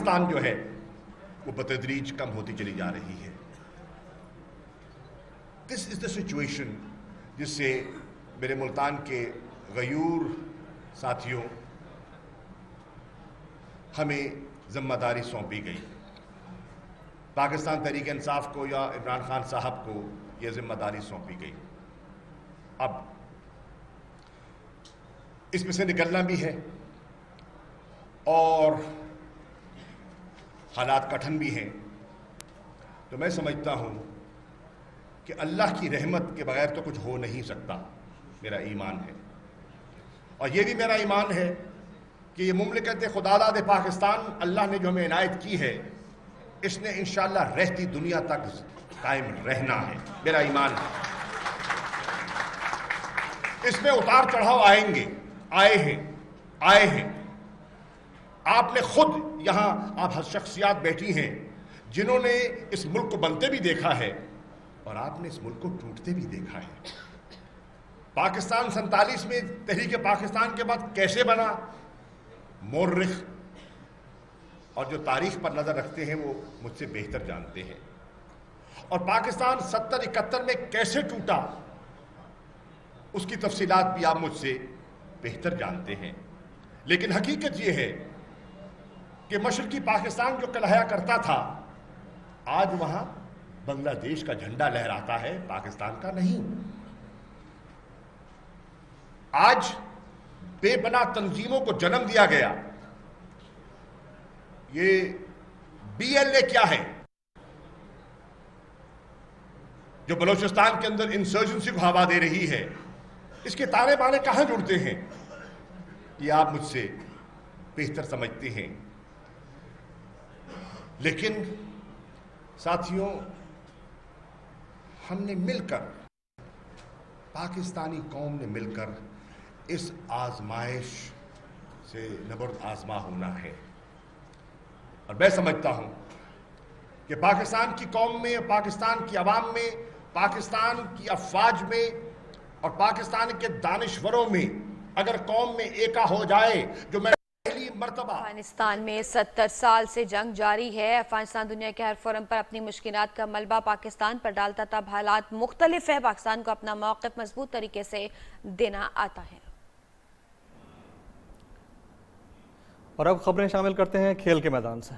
पाकिस्तान जो है वो बतदरीज कम होती चली जा रही है। दिस इज द सिचुएशन जिससे मेरे मुल्तान के गयूर साथियों हमें जिम्मेदारी सौंपी गई। पाकिस्तान तहरीक इंसाफ को या इमरान खान साहब को यह जिम्मेदारी सौंपी गई। अब इसमें से निकलना भी है और हालात कठिन भी हैं। तो मैं समझता हूं कि अल्लाह की रहमत के बगैर तो कुछ हो नहीं सकता, मेरा ईमान है। और यह भी मेरा ईमान है कि ये मुमलिकत खुदादाद पाकिस्तान अल्लाह ने जो हमें इनायत की है, इसने इंशाअल्लाह रहती दुनिया तक कायम रहना है, मेरा ईमान है। इसमें उतार चढ़ाव आएंगे, आए हैं। आपने खुद यहां आप शख्सियात बैठी हैं जिन्होंने इस मुल्क को बनते भी देखा है और आपने इस मुल्क को टूटते भी देखा है। पाकिस्तान 47 में तहरीक पाकिस्तान के बाद कैसे बना, मोर्रिख और जो तारीख पर नजर रखते हैं वो मुझसे बेहतर जानते हैं। और पाकिस्तान 70-71 में कैसे टूटा, उसकी तफसीलात भी आप मुझसे बेहतर जानते हैं। लेकिन हकीकत यह है कि मशरकी पाकिस्तान जो कहलाया करता था, आज वहां बांग्लादेश का झंडा लहराता है, पाकिस्तान का नहीं। आज बेपनाह तंजीमों को जन्म दिया गया। ये BLA क्या है जो बलूचिस्तान के अंदर इंसर्जेंसी को हवा दे रही है, इसके ताने बाने कहां जुड़ते हैं, ये आप मुझसे बेहतर समझते हैं। लेकिन साथियों, हमने मिलकर, पाकिस्तानी कौम ने मिलकर इस आजमाइश से नबर्द आजमा होना है। और मैं समझता हूं कि पाकिस्तान की कौम में, पाकिस्तान की अवाम में, पाकिस्तान की अफवाज में और पाकिस्तान के दानिश्वरों में अगर कौम में एका हो जाए, जो मैं पहली मर्तबा। अफगानिस्तान में 70 साल से जंग जारी है। अफगानिस्तान दुनिया के हर फोरम पर अपनी मुश्किलात का मलबा पाकिस्तान पर डालता था। हालात मुख्तलिफ है, पाकिस्तान को अपना मौक़िफ़ मजबूत तरीके से देना आता है। और अब खबरें शामिल करते हैं खेल के मैदान से।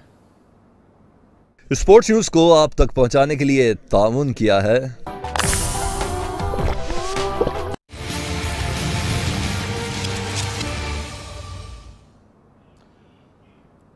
स्पोर्ट्स न्यूज को आप तक पहुंचाने के लिए ताउन किया है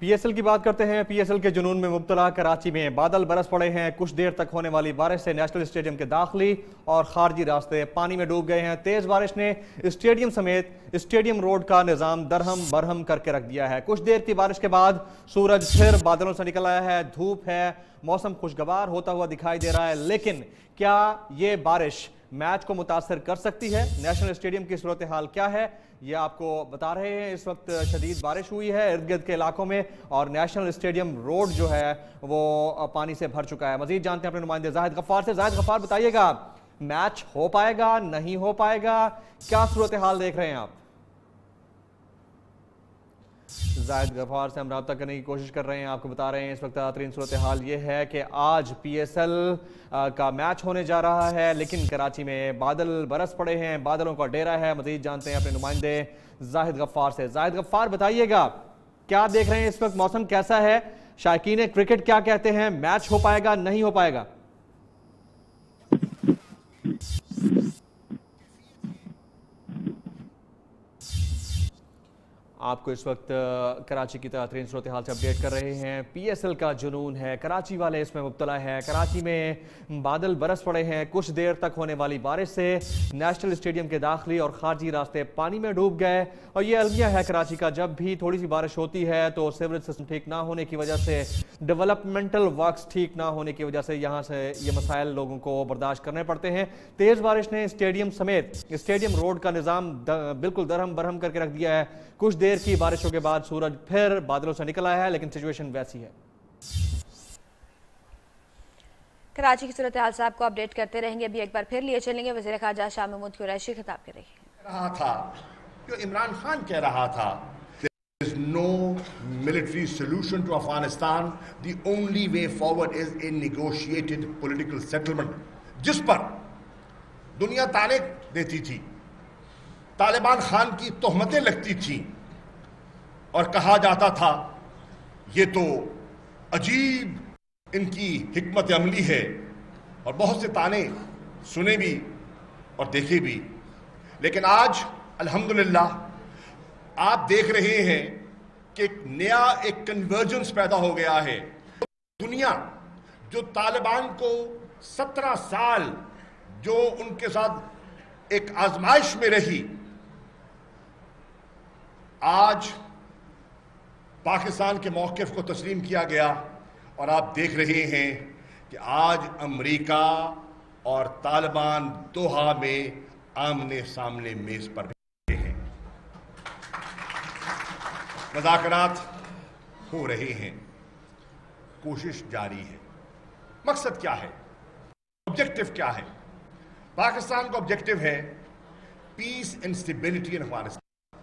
PSL की बात करते हैं। PSL के जुनून में मुब्तला कराची में बादल बरस पड़े हैं। कुछ देर तक होने वाली बारिश से नेशनल स्टेडियम के दाखिली और खारजी रास्ते पानी में डूब गए हैं। तेज बारिश ने स्टेडियम समेत स्टेडियम रोड का निज़ाम दरहम बरहम करके रख दिया है। कुछ देर की बारिश के बाद सूरज फिर बादलों से निकल आया है, धूप है, मौसम खुशगवार होता हुआ दिखाई दे रहा है। लेकिन क्या ये बारिश मैच को मुतासर कर सकती है? नेशनल स्टेडियम की सूरत हाल क्या है, ये आपको बता रहे हैं। इस वक्त शदीद बारिश हुई है इर्द गिर्द के इलाकों में और नेशनल स्टेडियम रोड जो है वो पानी से भर चुका है। मजीद जानते हैं अपने नुमाइंदे जाहिद गफ्फार से। जाहिद गफ्फार, बताइएगा मैच हो पाएगा, नहीं हो पाएगा, क्या सूरत हाल देख रहे हैं आप? जाहिद गफ्फार से हम रब्ता करने की कोशिश कर रहे हैं, आपको बता रहे हैं इस वक्त बेहतरीन सूरत हाल ये है कि आज PSL का मैच होने जा रहा है, लेकिन कराची में बादल बरस पड़े हैं, बादलों का डेरा है। मजीद जानते हैं अपने नुमाइंदे जाहिद गफ्फार से। जाहिद गफ्फार, बताइएगा क्या देख रहे हैं इस वक्त, मौसम कैसा है, शायकीन क्रिकेट क्या कहते हैं, मैच हो पाएगा, नहीं हो पाएगा? आपको इस वक्त कराची की बेहतरीन सूरत हाल से अपडेट कर रहे हैं। PSL का जुनून है, कराची वाले इसमें मुब्तला है। कराची में बादल बरस पड़े हैं। कुछ देर तक होने वाली बारिश से नेशनल स्टेडियम के दाखिली और खारजी रास्ते पानी में डूब गए। और ये अलमिया है कराची का, जब भी थोड़ी सी बारिश होती है तो सीवरेज सिस्टम ठीक ना होने की वजह से, डेवलपमेंटल वर्क्स ठीक ना होने की वजह से यहाँ से ये मसाइल लोगों को बर्दाश्त करने पड़ते हैं। तेज़ बारिश ने स्टेडियम समेत स्टेडियम रोड का निज़ाम बिल्कुल दरहम बरहम करके रख दिया है। कुछ देर की बारिशों के बाद सूरज फिर बादलों से निकल आया है, लेकिन सिचुएशन वैसी है। कराची की सूरत हाल से आपको अपडेट करते रहेंगे। अभी एक बार फिर लिए चलेंगे वज़ीर ख़ारजा शाह महमूद कुरैशी खिताब करेंगे। रहा था जो इमरान खान कह रहा था There is no military solution to Afghanistan. The only way forward is a negotiated political settlement, जिस पर दुनिया ताने देती थी, तालिबान खान की तोहमतें लगती थीं और कहा जाता था ये तो अजीब इनकी हिकमत अमली है, और बहुत से ताने सुने भी और देखे भी। लेकिन आज अल्हम्दुलिल्लाह आप देख रहे हैं कि एक कन्वर्जेंस पैदा हो गया है। दुनिया जो तालिबान को 17 साल जो उनके साथ एक आजमाइश में रही, आज पाकिस्तान के मौक़िफ़ को तस्लीम किया गया और आप देख रहे हैं कि आज अमेरिका और तालिबान दोहा में आमने सामने मेज पर बैठे हैं, मुज़ाकरात हो रहे हैं, कोशिश जारी है। मकसद क्या है, ऑब्जेक्टिव क्या है? पाकिस्तान का ऑब्जेक्टिव है peace and stability in Afghanistan.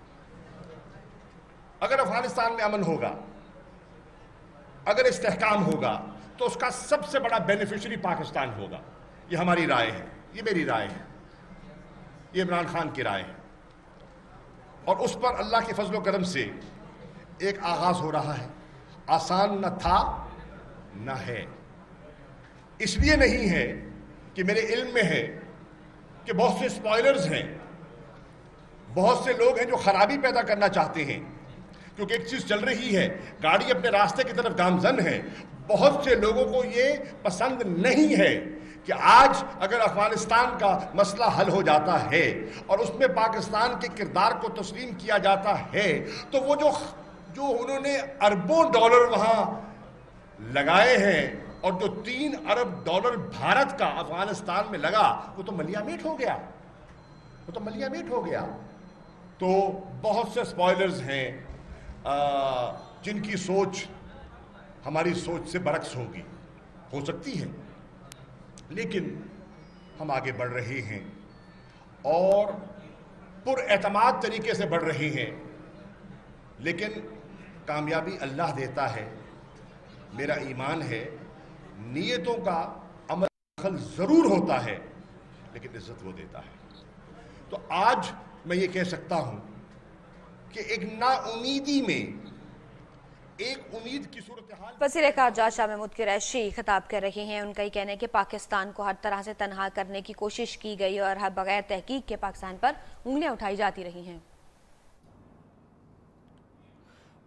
अगर अफगानिस्तान में अमन होगा, अगर इस्तेहकाम होगा, तो उसका सबसे बड़ा बेनिफिशियरी पाकिस्तान होगा। ये हमारी राय है, ये मेरी राय है, ये इमरान खान की राय है, और उस पर अल्लाह के फजल करम से एक आगाज हो रहा है। आसान न था न है, इसलिए नहीं है कि मेरे इल्म में है कि बहुत से स्पॉयलर्स हैं, बहुत से लोग हैं जो खराबी पैदा करना चाहते हैं, क्योंकि एक चीज चल रही है, गाड़ी अपने रास्ते की तरफ गामजन है। बहुत से लोगों को ये पसंद नहीं है कि आज अगर अफगानिस्तान का मसला हल हो जाता है और उसमें पाकिस्तान के किरदार को तस्लीम किया जाता है, तो वो जो उन्होंने अरबों डॉलर वहां लगाए हैं और जो $3 अरब भारत का अफगानिस्तान में लगा, वो तो मलियामेट हो गया, वो तो मलियामेट हो गया। तो बहुत से स्पॉयलर्स हैं जिनकी सोच हमारी सोच से बरक्स होगी, हो सकती है, लेकिन हम आगे बढ़ रहे हैं और पुरएतमाद तरीके से बढ़ रहे हैं। लेकिन कामयाबी अल्लाह देता है, मेरा ईमान है। नीयतों का अमल दखल जरूर होता है, लेकिन इज्जत वो देता है। तो आज मैं ये कह सकता हूं कि एक नाउमीदी में एक उम्मीद की सूरत हाल। वज़ीर ख़ारजा शाह महमूद कुरैशी खिताब कर रहे हैं। उनका ये कहना है कि पाकिस्तान को हर तरह से तनहा करने की कोशिश की गई और हर बगैर तहकीक के पाकिस्तान पर उंगलियां उठाई जाती रही हैं।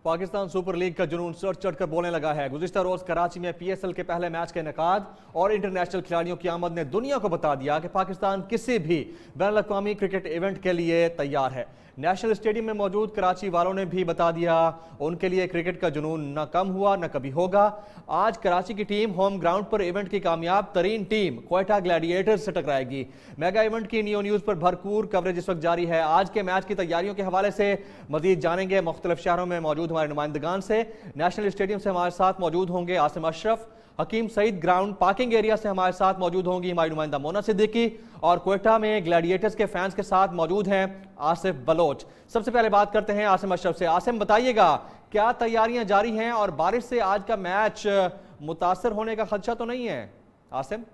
पाकिस्तान सुपर लीग का जुनून चढ़ चढ़कर बोलने लगा है। गुज़िश्ता रोज कराची में PSL के पहले मैच के इनेकाद और इंटरनेशनल खिलाड़ियों की आमद ने दुनिया को बता दिया कि पाकिस्तान किसी भी बैनुल-अक़वामी क्रिकेट इवेंट के लिए तैयार है। नेशनल स्टेडियम में मौजूद कराची वालों ने भी बता दिया, उनके लिए क्रिकेट का जुनून न कम हुआ न कभी होगा। आज कराची की टीम होम ग्राउंड पर इवेंट की कामयाब तरीन टीम क्वेटा ग्लैडिएटर्स से टकराएगी। मेगा इवेंट की नियो न्यूज़ पर भरपूर कवरेज इस वक्त जारी है। आज के मैच की तैयारियों के हवाले से मजीद जानेंगे मुख्तलिफ शहरों में मौजूद हमारे नुमाइंदगान से। नेशनल स्टेडियम से हमारे साथ मौजूद होंगे आसिम अशरफ, हकीम सईद ग्राउंड पार्किंग एरिया से हमारे साथ मौजूद होंगी हमारी नुमाइंदा मोना सिद्दीकी, और क्वेटा में ग्लैडिएटर्स के फैंस के साथ मौजूद हैं आसिफ बलोच। सबसे पहले बात करते हैं आसिम अशरफ से। आसिम, बताइएगा क्या तैयारियां जारी हैं और बारिश से आज का मैच मुतासर होने का खदशा तो नहीं है? आसिम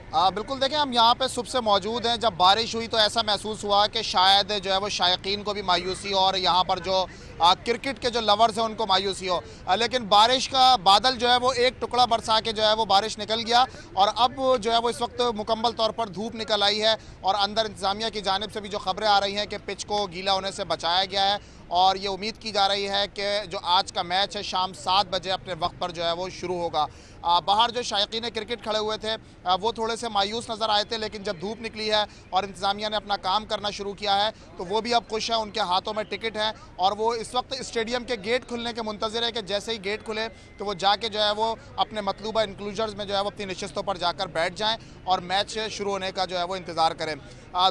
बिल्कुल, देखें हम यहाँ पे सुबह से मौजूद हैं। जब बारिश हुई तो ऐसा महसूस हुआ कि शायद जो है वो शायकीन को भी मायूसी और यहाँ पर जो क्रिकेट के जो लवर्स हैं उनको मायूसी हो, लेकिन बारिश का बादल जो है वो एक टुकड़ा बरसा के जो है वो बारिश निकल गया और अब जो है वो इस वक्त मुकम्मल तौर पर धूप निकल आई है और अंदर इंतज़ामिया की जानिब से भी जो खबरें आ रही हैं कि पिच को गीला होने से बचाया गया है और ये उम्मीद की जा रही है कि जो आज का मैच है शाम 7 बजे अपने वक्त पर जो है वो शुरू होगा। बाहर जो शायकीन क्रिकेट खड़े हुए थे वो थोड़े से मायूस नज़र आए थे, लेकिन जब धूप निकली है और इंतज़ामिया ने अपना काम करना शुरू किया है तो वो भी अब खुश है। उनके हाथों में टिकट है और वो इस वक्त स्टेडियम के गेट खुलने के मुंतज़िर है कि जैसे ही गेट खुले तो वो जाके जो है वो अपने मतलूबा इंक्लूजर्स में जो है वो अपनी नशिस्तों पर जाकर बैठ जाएँ और मैच शुरू होने का जो है वो इंतज़ार करें।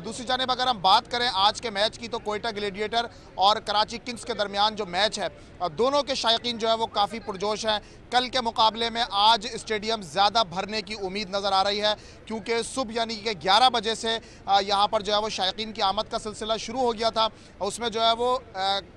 दूसरी जानिब अगर हम बात करें आज के मैच की तो क्वेटा ग्लैडिएटर और कराची कराची किंग्स के दरमियान जो मैच है, दोनों के शायकीन जो है वो काफ़ी पुरजोश हैं। कल के मुकाबले में आज स्टेडियम ज़्यादा भरने की उम्मीद नज़र आ रही है, क्योंकि सुबह यानी कि 11 बजे से यहाँ पर जो है वो शायकीन की आमद का सिलसिला शुरू हो गया था। उसमें जो है वो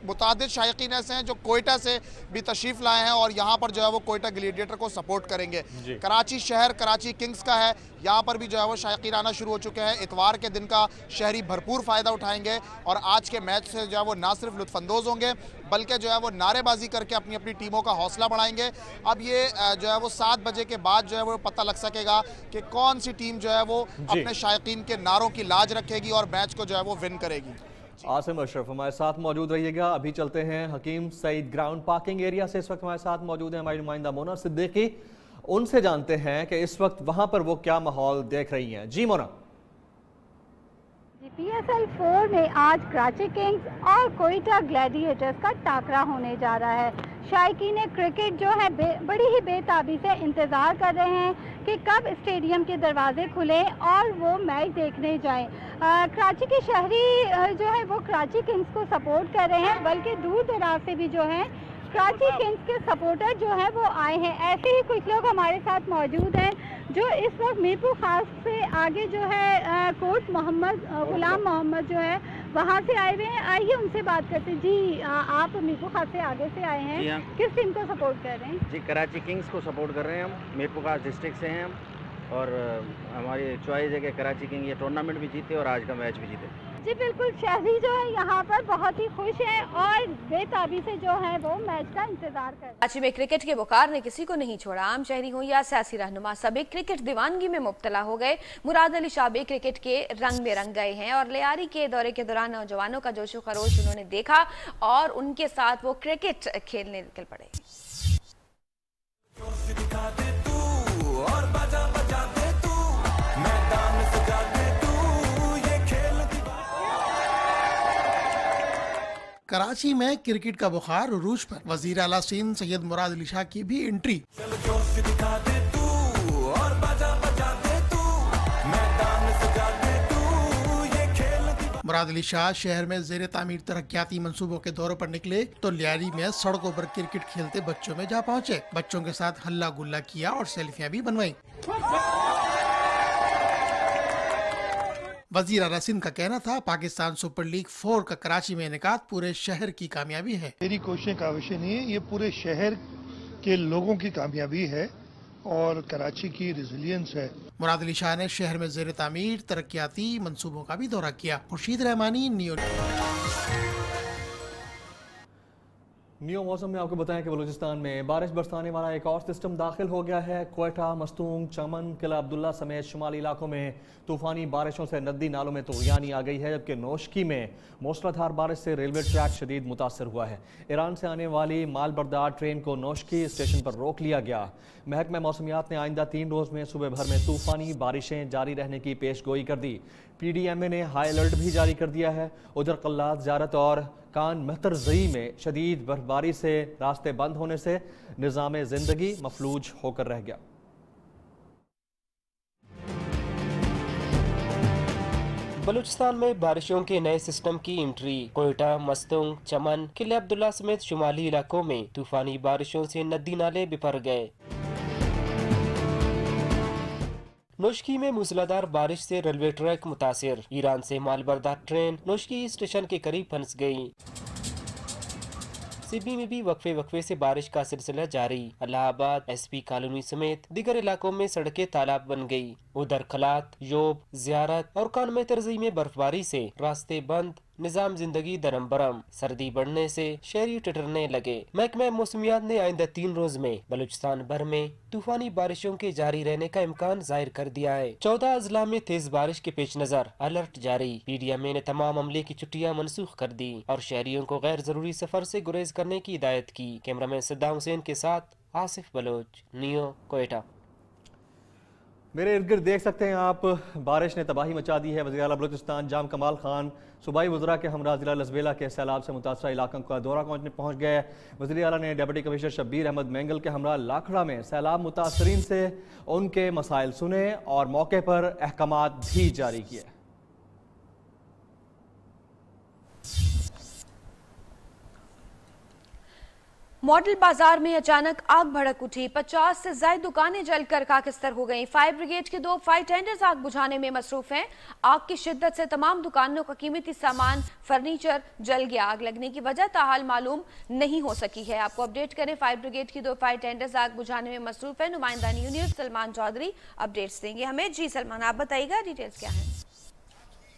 मुतादिद शायकीन ऐसे हैं जो कोयटा से भी तशरीफ़ लाए हैं और यहाँ पर जो है वो कोयटा ग्लेडिएटर को सपोर्ट करेंगे। कराची शहर कराची किंग्स का है, यहाँ पर भी जो है वो शायकीन आना शुरू हो चुके हैं। इतवार के दिन का शहरी भरपूर फ़ायदा उठाएंगे और आज के मैच से जो है वो ना सिर्फ लुत्फानंदोज़ होंगे बल्कि जो है वो नारेबाजी करके अपनी अपनी टीमों का हौसला बढ़ाएंगे। अब ये जो है वो 7 बजे के बाद जो है वो पता लग सकेगा कि कौन सी टीम जो है वो अपने शायकीन के नारों की लाज रखेगी और मैच को जो है वो विन करेगी। आसिम अशरफ हमारे साथ मौजूद रहिएगा। अभी चलते हैं हकीम सईद ग्राउंड पार्किंग एरिया से। इस वक्त हमारे साथ मौजूद है हमारी नुमाइंदा मोना सिद्दीकी। उनसे जानते हैं कि इस वक्त वहां पर वो क्या माहौल देख रही हैं। जी मोना। PSL 4 में आज कराची किंग्स और कोयटा ग्लैडिएटर्स का टाकरा होने जा रहा है। शायकीन क्रिकेट जो है बड़ी ही बेताबी से इंतज़ार कर रहे हैं कि कब स्टेडियम के दरवाजे खुले और वो मैच देखने जाएं। कराची के शहरी जो है वो कराची किंग्स को सपोर्ट कर रहे हैं, बल्कि दूर दराज से भी जो है कराची किंग्स के सपोर्टर जो है वो आए हैं। ऐसे ही कुछ लोग हमारे साथ मौजूद हैं जो इस वक्त मीरपुर खास से आगे जो है कोट मोहम्मद गुलाम मोहम्मद जो है वहाँ से आए हुए हैं। आइए उनसे बात करते हैं। जी आप मीरपुर खास से आगे से आए हैं, किस टीम को सपोर्ट कर रहे हैं? जी कराची किंग्स को सपोर्ट कर रहे हैं हम। मीरपुर खास डिस्ट्रिक्ट से हैं हम और हमारी चॉइस है कि कराची किंग ये टूर्नामेंट भी जीते और आज का मैच भी जीते। जी बिल्कुल, शहरी जो है यहाँ पर बहुत ही खुश हैं और बेताबी से जो है वो मैच का इंतजार कर रहे हैं। कराची में क्रिकेट के बुखार ने किसी को नहीं छोड़ा। आम शहरी हो या सियासी रहनुमा, सभी क्रिकेट दीवानगी में मुब्तला हो गए। मुराद अली शाह भी क्रिकेट के रंग में रंग गए हैं और लियारी के दौरे के दौरान नौजवानों का जोशो खरोश उन्होंने देखा और उनके साथ वो क्रिकेट खेलने निकल पड़े। कराची में क्रिकेट का बुखार उरूज पर। वजीर आला सिंध सैयद मुराद अली शाह की भी एंट्री। मुराद अली शाह शहर में जेर तामीर तरक्याती मंसूबों के दौरे पर निकले तो लियारी में सड़कों पर क्रिकेट खेलते बच्चों में जा पहुंचे। बच्चों के साथ हल्ला गुल्ला किया और सेल्फियां भी बनवाई। वजीर आला सिंध का कहना था पाकिस्तान सुपर लीग 4 का कराची में इनेकाद पूरे शहर की कामयाबी है। मेरी कोशिशें का विषय नहीं है, ये पूरे शहर के लोगों की कामयाबी है और कराची की रेजिलियंस है। मुराद अली शाह ने शहर में जेर तामीर तरक्याती मंसूबों का भी दौरा किया। खुर्शीद रहमानी, न्यू मौसम में आपको बताएं कि बलूचिस्तान में बारिश बरसाने वाला एक और सिस्टम दाखिल हो गया है। कोयटा, मस्तूंग, चमन, किला अब्दुल्ला समेत शुमाली इलाकों में तूफानी बारिशों से नदी नालों में तुग़यानी आ गई है, जबकि नोशकी में मूसलाधार बारिश से रेलवे ट्रैक शदीद मुतासर हुआ है। ईरान से आने वाली माल बरदार ट्रेन को नोशकी स्टेशन पर रोक लिया गया। महकमा मौसमियात ने आइंदा 3 रोज़ में सुबह भर में तूफानी बारिशें जारी रहने की पेशगोई कर दी। PDMA ने हाई अलर्ट भी जारी कर दिया है। उधर कल्लात, ज़ियारत और कान महतरजई में शदीद बर्फबारी से रास्ते बंद होने से निज़ाम ज़िंदगी मफलूज होकर रह गया। बलूचिस्तान में बारिशों के नए सिस्टम की एंट्री। कोयटा, मस्तूंग, चमन, किले अब्दुल्ला समेत शुमाली इलाकों में तूफानी बारिशों से नदी नाले बिफर गए। नोशकी में मूसलाधार बारिश से रेलवे ट्रैक मुतासिर। ईरान से मालबरदार ट्रेन नोशकी स्टेशन के करीब फंस गई। सिडनी में भी वक्फे से बारिश का सिलसिला जारी। इलाहाबाद, SP कॉलोनी समेत दीगर इलाकों में सड़कें तालाब बन गई। उधर खलात, योब, ज़ियारत और कान में तरजी में बर्फबारी से रास्ते बंद, निजाम जिंदगी दरम बरम। सर्दी बढ़ने से शहरी टिटरने लगे। महकमा मौसमियात ने आइंदा 3 रोज में बलूचिस्तान भर में तूफानी बारिशों के जारी रहने का इम्कान जाहिर कर दिया है। 14 अजला में तेज बारिश के पेश नजर अलर्ट जारी। PDMA ने तमाम अमले की छुट्टियां मनसूख कर दी और शहरियों को गैर जरूरी सफर से गुरेज करने की हिदायत की। कैमरामैन सद्दाम हुसैन के साथ आसिफ बलोच, नियो, कोयटा। मेरे इर्द गिर्द देख सकते हैं आप, बारिश ने तबाही मचा दी है। वज़ीर आला बलूचिस्तान जाम कमाल खान सूबाई वज़रा के हमरा ज़िला लसबेला के सैलाब से मुतासरा इलाकों का दौरा पहुँच गए। वज़ीर आला ने डिप्टी कमिश्नर शब्बीर अहमद मैंगल के हमरा लाखड़ा में सैलाब मुतासरीन से उनके मसाइल सुने और मौके पर अहकामात भी जारी किए। मॉडल बाजार में अचानक आग भड़क उठी। 50 से ज्यादा दुकानें जलकर खाकस्तर हो गईं। फायर ब्रिगेड के 2 फायर टेंडर्स आग बुझाने में मसरूफ हैं। आग की शिद्दत से तमाम दुकानों का कीमती सामान, फर्नीचर जल गया। आग लगने की वजह ताहाल मालूम नहीं हो सकी है। आपको अपडेट करें, फायर ब्रिगेड की 2 फायर टेंडर्स आग बुझाने में मसरूफ है। नुमाइंदा न्यूज़ सलमान चौधरी अपडेट्स देंगे हमें। जी सलमान, आप बताइएगा डिटेल्स क्या है?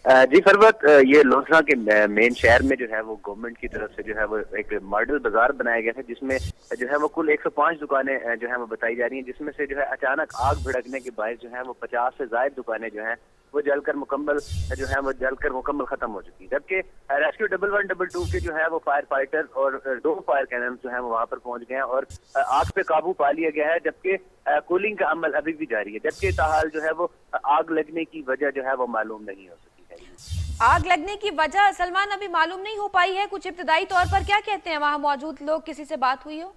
जी फरवत, ये लोहरा के मेन शहर में जो है वो गवर्नमेंट की तरफ से जो है वो एक मॉडल बाजार बनाया गया है, जिसमें जो है वो कुल 105 दुकानें जो है वो बताई जा रही हैं, जिसमें से जो है अचानक आग भड़कने के बायस जो है वो 50 से ज्यादा दुकानें जो हैं वो जलकर मुकम्मल खत्म हो चुकी है। जबकि रेस्क्यू 1112 के जो है वो फायर फाइटर और 2 फायर कैनन जो है वो वहां पर पहुंच गए हैं और आग पे काबू पा लिया गया है। जबकि कूलिंग का अमल अभी भी जारी है। जबकि ताहाल जो है वो आग लगने की वजह जो है वो मालूम नहीं हो सकी। आग लगने की वजह सलमान अभी मालूम नहीं हो पाई है। कुछ इब्तदाई तौर पर क्या कहते हैं वहां मौजूद लोग? किसी से बात हुई हो?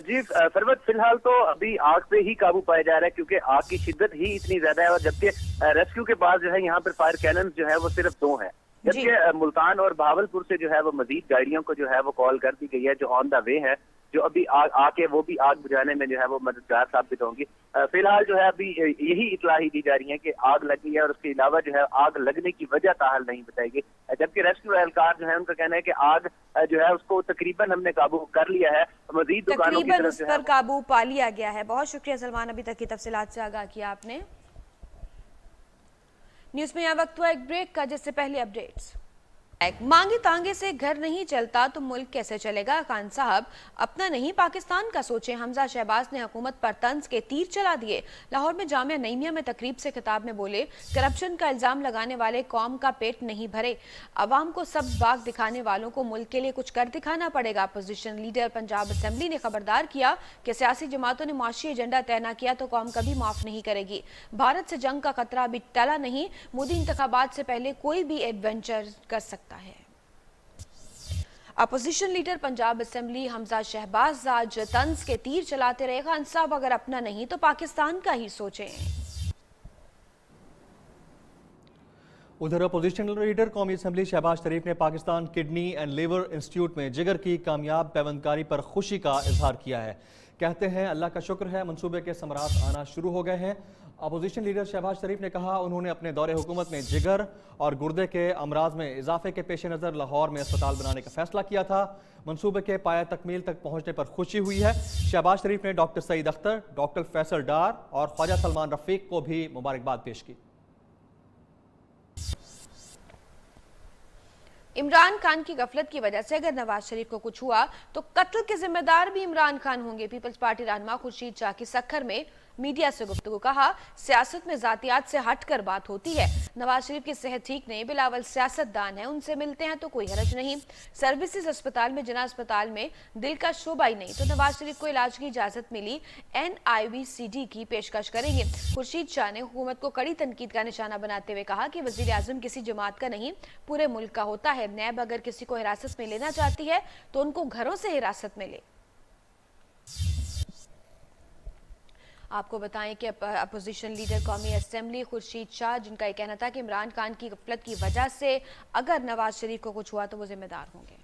जी फरवत, फिलहाल तो अभी आग पे ही काबू पाया जा रहा है, क्योंकि आग की शिद्दत ही इतनी ज्यादा है। और जबकि रेस्क्यू के पास जो है यहाँ पर फायर कैनन जो है वो सिर्फ 2 हैं। जबकि मुल्तान और बहावलपुर से जो है वो मजीद गाड़ियों को जो है वो कॉल कर दी गई है, जो ऑन द वे है, जो अभी आके वो भी आग बुझाने में जो है वो मददगार साबित होंगी। फिलहाल जो है अभी यही इतला ही दी जा रही है कि आग लगी है और उसके अलावा जो है आग लगने की वजह ताहाल नहीं बताएगी। जबकि रेस्क्यू एहलकार जो है उनका कहना है कि आग जो है उसको तकरीबन हमने काबू कर लिया है। मजीद दुकानों की तरफ उस पर काबू पा लिया गया है। बहुत शुक्रिया सलमान, अभी तक की तफसीलात से आगाह किया आपने। न्यूज में यह वक्त हुआ एक ब्रेक का, जिससे पहले अपडेट्स। मांगे तांगे से घर नहीं चलता तो मुल्क कैसे चलेगा? खान साहब अपना नहीं पाकिस्तान का सोचें। हमजा शहबाज ने हुकूमत पर तंज के तीर चला दिए। लाहौर में जामिया नईमिया में तकरीब से खिताब में बोले, करप्शन का इल्जाम लगाने वाले कौम का पेट नहीं भरे। अवाम को सब्ज बाग दिखाने वालों को मुल्क के लिए कुछ कर दिखाना पड़ेगा। अपोजिशन लीडर पंजाब असेंबली ने खबरदार किया कि सियासी जमातों ने मुआशी एजेंडा तय न किया तो कौम कभी माफ नहीं करेगी। भारत से जंग का खतरा अभी टला नहीं। मोदी इंतखाबात से पहले कोई भी एडवेंचर कर सकता है। Opposition leader Punjab assembly Hamza Shahbaz आज तंज के तीर चलाते रहे। खान साहब अगर अपना नहीं तो पाकिस्तान का ही सोचें। उधर अपोजिशन लीडर कौमी असेंबली शहबाज शरीफ ने Pakistan kidney and liver institute में जिगर की कामयाब पैवंदकारी पर खुशी का इजहार किया है। कहते हैं अल्लाह का शुक्र है मंसूबे के समरात आना शुरू हो गए हैं। अपोजिशन लीडर शहबाज शरीफ ने कहा उन्होंने अपने दौरे हुकूमत में जिगर और गुर्दे के अमराज में इजाफे के पेश नज़र लाहौर में अस्पताल बनाने का फैसला किया था। मंसूबे के पाया तकमील तक पहुंचने पर खुशी हुई है। शहबाज शरीफ ने डॉक्टर सईद अख्तर, डॉक्टर फैसल डार और ख्वाजा सलमान रफीक को भी मुबारकबाद पेश की। इमरान खान की गफलत की वजह से अगर नवाज शरीफ को कुछ हुआ तो कत्ल के जिम्मेदार भी इमरान खान होंगे। पीपल्स पार्टी रहनुमा खुर्शीद शाह की सक्खर में मीडिया से गुफ्तगू, कहा सियासत में जातियात से हटकर बात होती है। नवाज शरीफ की सेहत ठीक नहीं, बिलावल सियासतदान है, उनसे मिलते हैं तो कोई हरज नहीं। सर्विसेज अस्पताल में जिना अस्पताल में दिल का शोबा ही नहीं तो नवाज शरीफ को इलाज की इजाजत मिली, NIVCD की पेशकश करेंगे। खुर्शीद शाह ने हुकूमत को कड़ी तनकीद का निशाना बनाते हुए कहा कि वजीर आजम किसी जमात का नहीं पूरे मुल्क का होता है। नैब अगर किसी को हिरासत में लेना चाहती है तो उनको घरों से हिरासत में ले। आपको बताएं कि अपोजिशन लीडर कौमी असेंबली खुर्शीद शाह, जिनका यह कहना था कि इमरान खान की गफलत की वजह से अगर नवाज शरीफ को कुछ हुआ तो वो जिम्मेदार होंगे।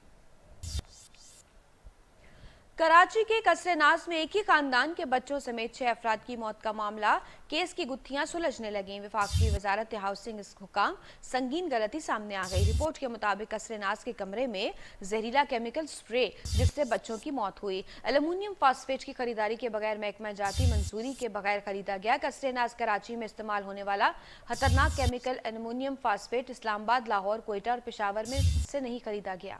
कराची के कसरे नाज में एक ही खानदान के बच्चों समेत 6 अफराद की मौत का मामला, केस की गुत्थियां सुलझने लगी। विफाक की वजारत हाउसिंग हुकाम संगीन गलती सामने आ गई। रिपोर्ट के मुताबिक कसरे नाज के कमरे में जहरीला केमिकल स्प्रे जिससे बच्चों की मौत हुई। एल्युमिनियम फास्फेट की खरीदारी के बगैर महकमा जाती मंजूरी के बगैर खरीदा गया। कसरे नाज कराची में इस्तेमाल होने वाला खतरनाक chemical aluminium phosphate Islamabad, Lahore, Quetta और पेशावर में से नहीं खरीदा गया।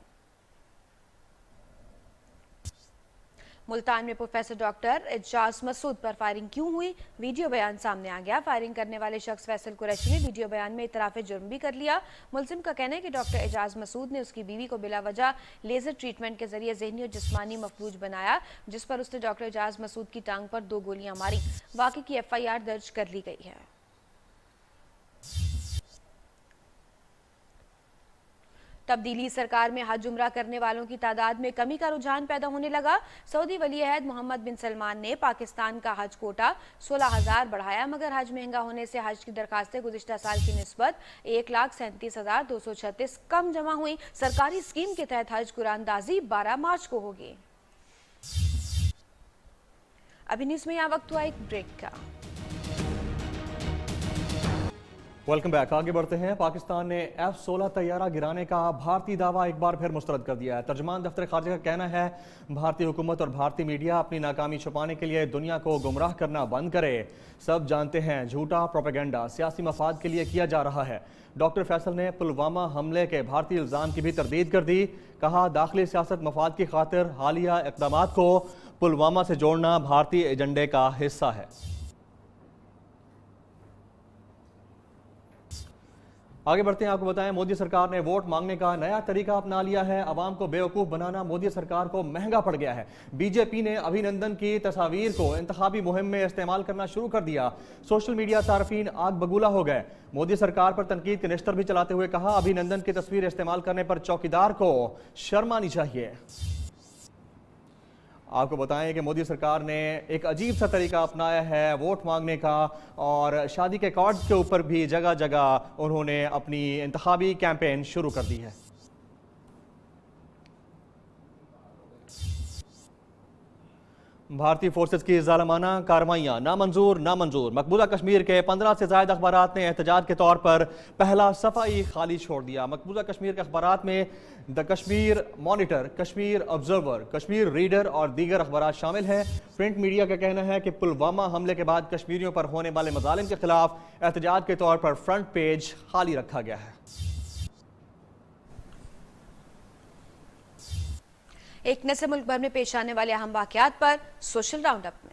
मुल्तान में प्रोफेसर डॉक्टर एजाज मसूद पर फायरिंग क्यों हुई, वीडियो बयान सामने आ गया। फायरिंग करने वाले शख्स फैसल कुरैशी ने वीडियो बयान में इतराफ़े जुर्म भी कर लिया। मुलजिम का कहना है कि डॉक्टर एजाज मसूद ने उसकी बीवी को बिला वजह लेजर ट्रीटमेंट के जरिए जहनी और जिस्मानी मफलूज बनाया, जिस पर उसने डॉक्टर एजाज मसूद की टांग पर 2 गोलियां मारी। वाक़े की FIR दर्ज कर ली गई है। तब्दीली सरकार में हज उम्रा करने वालों की तादाद में कमी का रुझान पैदा होने लगा। सऊदी वली अहद मोहम्मद बिन सलमान ने पाकिस्तान का हज कोटा 16,000 बढ़ाया, मगर हज महंगा होने से हज की दरखास्तें गुज़िश्ता साल की निस्बत 1,37,236 कम जमा हुई। सरकारी स्कीम के तहत हज कुरानदाजी 12 मार्च को होगी। अभी न्यूज में यहाँ वक्त हुआ एक ब्रेक का। Welcome back. आगे बढ़ते हैं। पाकिस्तान ने F-16 तैयारा गिराने का भारतीय दावा एक बार फिर मुस्तरद कर दिया है। तर्जमान दफ्तर खारजा का कहना है भारतीय हुकूमत और भारतीय मीडिया अपनी नाकामी छुपाने के लिए दुनिया को गुमराह करना बंद करे। सब जानते हैं झूठा प्रोपेगेंडा सियासी मफाद के लिए किया जा रहा है। डॉक्टर फैसल ने पुलवामा हमले के भारतीय इल्ज़ाम की भी तरदीद कर दी। कहा दाखिली सियासत मफाद की खातिर हालिया इक़दामात को पुलवामा से जोड़ना भारतीय एजेंडे का हिस्सा है। आगे बढ़ते हैं। आपको बताएं मोदी सरकार ने वोट मांगने का नया तरीका अपना लिया है। अवाम को बेवकूफ़ बनाना मोदी सरकार को महंगा पड़ गया है। बीजेपी ने अभिनंदन की तस्वीर को इंतखाबी मुहिम में इस्तेमाल करना शुरू कर दिया। सोशल मीडिया सार्फिन आग बगूला हो गए। मोदी सरकार पर तनकीद के निश्तर भी चलाते हुए कहा अभिनंदन की तस्वीर इस्तेमाल करने पर चौकीदार को शर्म आनी चाहिए। आपको बताएं कि मोदी सरकार ने एक अजीब सा तरीका अपनाया है वोट मांगने का, और शादी के कार्ड के ऊपर भी जगह जगह उन्होंने अपनी इंतखाबी कैंपेन शुरू कर दी है। भारतीय फोर्सेस की जालमाना कार्रवाइयां नामंजूर नामंजूर। मकबूजा कश्मीर के 15 से ज्यादा अखबारात ने एहतजाज के तौर पर पहला सफाई खाली छोड़ दिया। मकबूजा कश्मीर के अखबारात में the Kashmir monitor, Kashmir observer, Kashmir reader और दीगर अखबारात शामिल हैं। प्रिंट मीडिया का कहना है कि पुलवामा हमले के बाद कश्मीरियों पर होने वाले मजालिम के खिलाफ एहतजाज के तौर पर फ्रंट पेज खाली रखा गया है। एक नज़र मुल्क भर में पेश आने वाले अहम वाक़यात पर सोशल राउंडअप में।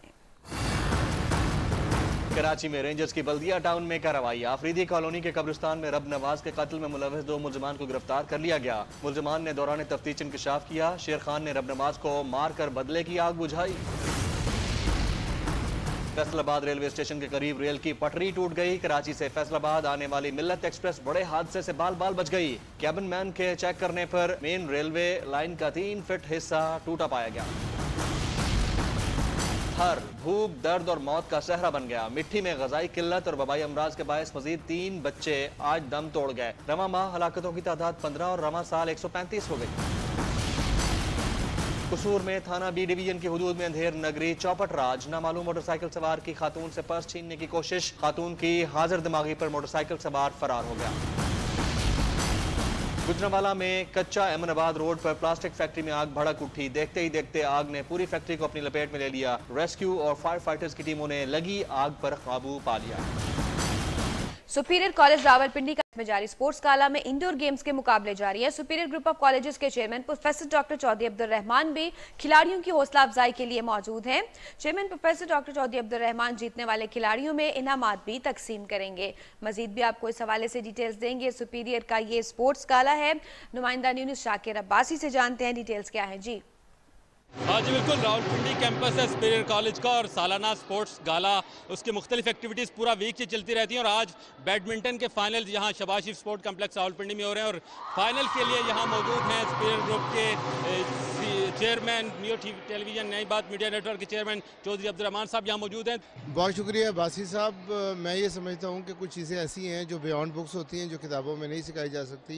कराची में रेंजर्स की बल्दिया टाउन में कार्रवाई। आफरीदी कॉलोनी के कब्रिस्तान में रब नवाज के कत्ल में मुलव्वस 2 मुलजमान को गिरफ्तार कर लिया गया। मुलजमान ने दौरान तफ्तीश इंकशाफ किया। शेर खान ने रब नवाज को मारकर बदले की आग बुझाई। फैसलाबाद रेलवे स्टेशन के करीब रेल की पटरी टूट गई। कराची से फैसलाबाद आने वाली मिल्लत एक्सप्रेस बड़े हादसे से बाल बाल बच गई। कैबिन मैन के चेक करने पर मेन रेलवे लाइन का 3 फीट हिस्सा टूटा पाया गया। हर भूख, दर्द और मौत का सहरा बन गया। मिट्टी में गजाई किल्लत और वबाई अमराज के बायस मजीद 3 बच्चे आज दम तोड़ गए। रवा माह हलाकतों की तादाद 15 और रवा साल 135 हो गई। कसूर में थाना बी डिवीजन की हुदूद में अंधेर नगरी चौपट राज। नामालूम मोटरसाइकिल सवार की खातून से पर्स छीनने की कोशिश। खातून की हाजिर दिमागी पर मोटरसाइकिल सवार फरार हो गया। गुजरांवाला में कच्चा अहमदाबाद रोड पर प्लास्टिक फैक्ट्री में आग भड़क उठी। देखते ही देखते आग ने पूरी फैक्ट्री को अपनी लपेट में ले लिया। रेस्क्यू और फायर फाइटर्स की टीमों ने लगी आग पर काबू पा लिया। सुपीरियर कॉलेज रावलपिंडी में जारी स्पोर्ट्स गाला में इंडोर गेम्स के मुकाबले जारी है। सुपीरियर ग्रुप ऑफ कॉलेजेस के chairman professor doctor Chaudhry Abdul Rehman भी खिलाड़ियों की हौसला अफजाई के लिए मौजूद हैं। Chairman professor doctor Chaudhry Abdul Rehman जीतने वाले खिलाड़ियों में इनामात भी तकसीम करेंगे। मजीद भी आपको इस हवाले से डिटेल्स देंगे। सुपीरियर का ये स्पोर्ट्स गाला है। नुमाइंदा न्यूज़ शाकिर अब्बासी से जानते हैं डिटेल्स क्या है। जी हाँ जी बिल्कुल, रावलपिंडी कैंपस है सुपीरियर कॉलेज का और सालाना स्पोर्ट्स गाला उसकी मुख्तलिफ एक्टिविटीज़ पूरा वीक से चलती रहती हैं। और आज बैडमिंटन के फाइनल यहाँ शबाज शरीफ स्पोर्ट कम्प्लेक्स रावलपिंडी में हो रहे हैं और फाइनल के लिए यहाँ मौजूद हैं सुपीरियर ग्रुप के चेयरमैन, नियो टेलीविजन नई बात मीडिया नेटवर्क के चेयरमैन चौधरी अब्दुल रहमान साहब यहाँ मौजूद हैं। बहुत शुक्रिया बासी साहब। मैं ये समझता हूँ कि कुछ चीज़ें ऐसी हैं जो बियॉन्ड बुक्स होती हैं, जो किताबों में नहीं सिखाई जा सकती,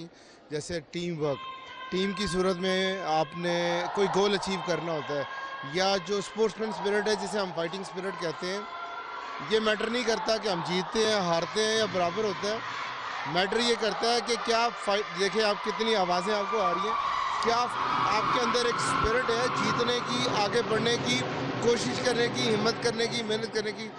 जैसे टीम वर्क। टीम की सूरत में आपने कोई गोल अचीव करना होता है, या जो स्पोर्ट्समैन स्पिरिट है जिसे हम फाइटिंग स्पिरिट कहते हैं, ये मैटर नहीं करता कि हम जीतते हैं, हारते हैं या बराबर होता है। मैटर ये करता है कि क्या फाइट, देखिए आप कितनी आवाज़ें आपको आ रही हैं, क्या आपके अंदर एक स्पिरिट है जीतने की, आगे बढ़ने की, कोशिश करने की, हिम्मत करने की, मेहनत करने की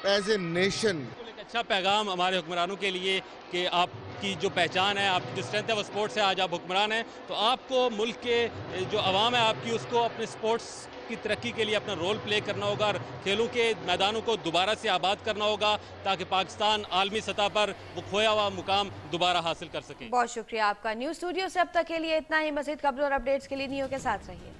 एज ए नेशन। अच्छा पैगाम हमारे हुक्मरानों के लिए कि आपकी जो पहचान है, आपकी जो स्ट्रेंथ है वो स्पोर्ट्स है। आज आप हुक्मरान हैं तो आपको मुल्क के जो अवाम है आपकी, उसको अपने स्पोर्ट्स की तरक्की के लिए अपना रोल प्ले करना होगा और खेलों के मैदानों को दोबारा से आबाद करना होगा ताकि पाकिस्तान आलमी सतह पर वो खोया हुआ मुकाम दोबारा हासिल कर सके। बहुत शुक्रिया आपका। न्यूज़ स्टूडियो से अब तक के लिए इतना ही। मज़ीद खबरों और अपडेट्स के लिए नियो के साथ रहिए।